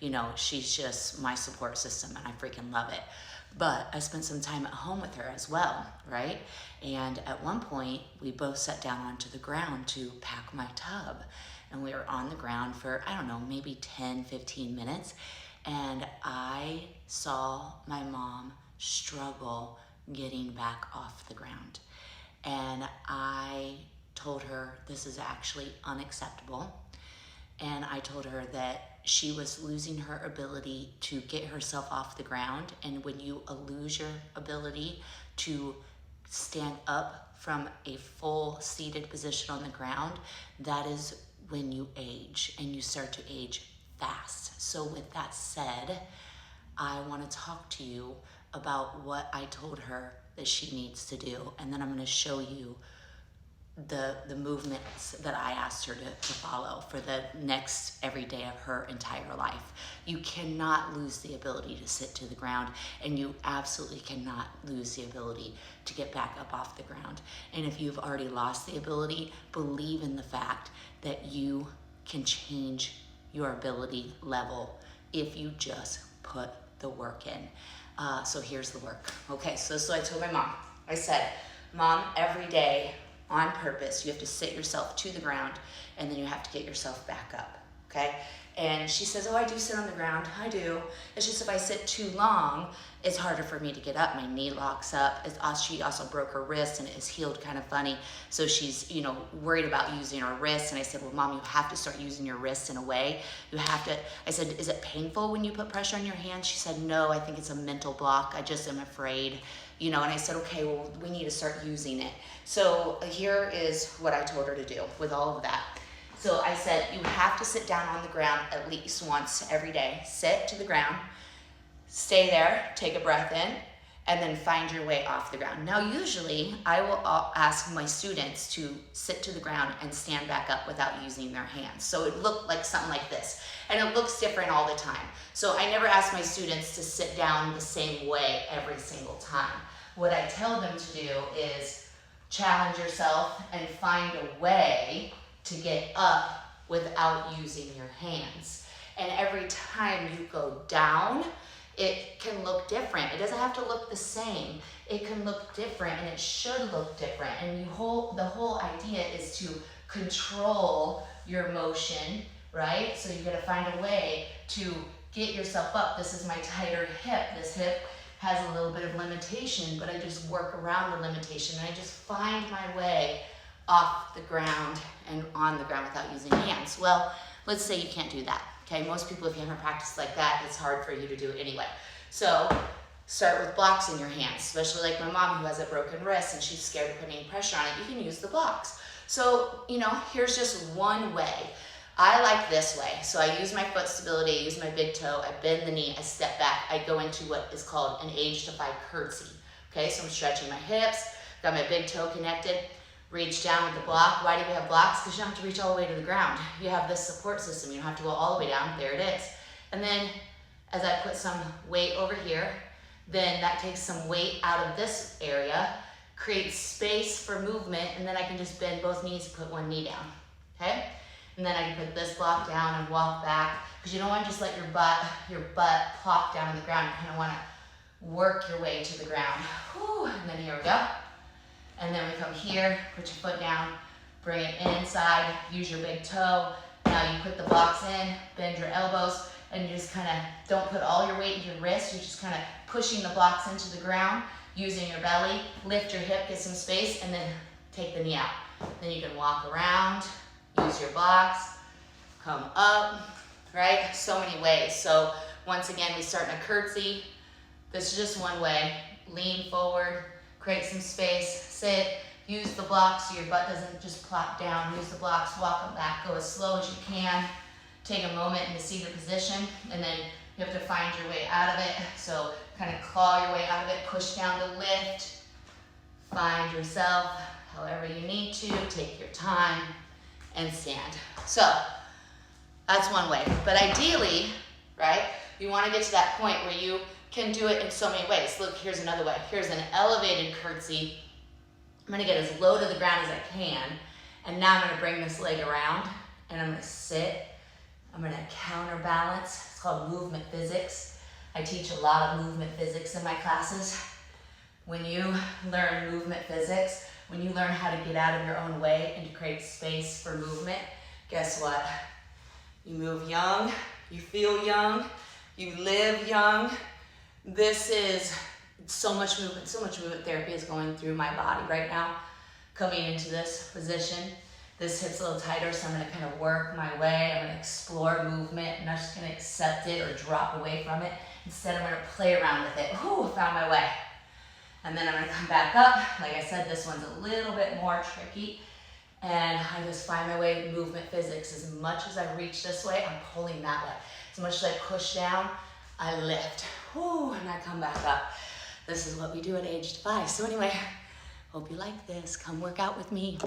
you know, she's just my support system and I freaking love it. But I spent some time at home with her as well, right? And at one point, we both sat down onto the ground to pack my tub. And we were on the ground for, I don't know, maybe 10, 15 minutes. And I saw my mom struggle getting back off the ground. And I told her this is actually unacceptable. And I told her that she was losing her ability to get herself off the ground. And when you lose your ability to stand up from a full seated position on the ground, that is when you age, and you start to age fast. So with that said, I want to talk to you about what I told her that she needs to do. And then I'm going to show you the movements that I asked her to follow for the next every day of her entire life. You cannot lose the ability to sit to the ground, and you absolutely cannot lose the ability to get back up off the ground. And if you've already lost the ability, believe in the fact that you can change your ability level if you just put the work in. So here's the work. Okay, so I told my mom, I said, Mom, every day on purpose, you have to sit yourself to the ground, and then you have to get yourself back up, okay? And she says, oh, I do sit on the ground. I do. It's just if I sit too long, it's harder for me to get up. My knee locks up. She also broke her wrist, and it is healed kind of funny. So she's, you know, worried about using her wrist. And I said, well, Mom, you have to start using your wrist in a way. You have to. I said, is it painful when you put pressure on your hands? She said, no, I think it's a mental block. I just am afraid. You know, and I said, okay, well, we need to start using it. So here is what I told her to do with all of that. So I said, you have to sit down on the ground at least once every day. Sit to the ground, stay there, take a breath in, and then find your way off the ground. Now, usually I will ask my students to sit to the ground and stand back up without using their hands. So it looked like something like this. And it looks different all the time. So I never ask my students to sit down the same way every single time. What I tell them to do is challenge yourself and find a way to get up without using your hands. And every time you go down, it can look different. It doesn't have to look the same. It can look different, and it should look different. And the whole idea is to control your motion, right? So you gotta find a way to get yourself up. This is my tighter hip. This hip has a little bit of limitation, but I just work around the limitation, and I just find my way off the ground and on the ground without using hands. Well, let's say you can't do that, okay? Most people, if you haven't practiced like that, it's hard for you to do it anyway. So start with blocks in your hands, especially like my mom who has a broken wrist and she's scared of putting pressure on it. You can use the blocks. So, you know, here's just one way. I like this way. So I use my foot stability, I use my big toe, I bend the knee, I step back, I go into what is called an AgeDEFY curtsy. Okay, so I'm stretching my hips, got my big toe connected, reach down with the block. Why do we have blocks? Because you don't have to reach all the way to the ground. You have this support system. You don't have to go all the way down. There it is. And then as I put some weight over here, then that takes some weight out of this area, creates space for movement, and then I can just bend both knees and put one knee down, okay? And then I can put this block down and walk back, because you don't want to just let your butt plop down on the ground. You kind of want to work your way to the ground. Whew, and then here we go. And then we come here, put your foot down, bring it inside, use your big toe. Now you put the blocks in, bend your elbows, and you just kind of don't put all your weight in your wrist. You're just kind of pushing the blocks into the ground, using your belly, lift your hip, get some space, and then take the knee out. Then you can walk around, use your blocks, come up, right? So many ways. So once again, we start in a curtsy. This is just one way. Lean forward, create some space, sit, use the blocks so your butt doesn't just plop down. Use the blocks, walk them back, go as slow as you can. Take a moment in the seated position, and then you have to find your way out of it. So kind of claw your way out of it, push down to lift, find yourself however you need to, take your time, and stand. So that's one way. But ideally, right, you want to get to that point where you can do it in so many ways. Look, here's another way. Here's an elevated curtsy. I'm going to get as low to the ground as I can. And now I'm going to bring this leg around, and I'm going to sit. I'm gonna counterbalance. It's called movement physics. I teach a lot of movement physics in my classes. When you learn movement physics, when you learn how to get out of your own way and to create space for movement, guess what? You move young, you feel young, you live young. This is so much movement therapy is going through my body right now. Coming into this position, this hip's a little tighter, so I'm gonna kind of work my way. I'm gonna explore movement. I'm not just gonna accept it or drop away from it. Instead, I'm gonna play around with it. Whew, found my way. And then I'm gonna come back up. Like I said, this one's a little bit more tricky. And I just find my way in movement physics. As much as I reach this way, I'm pulling that way. As much as I push down, I lift. Whew, and I come back up. This is what we do at AgeDEFY. So anyway, hope you like this. Come work out with me.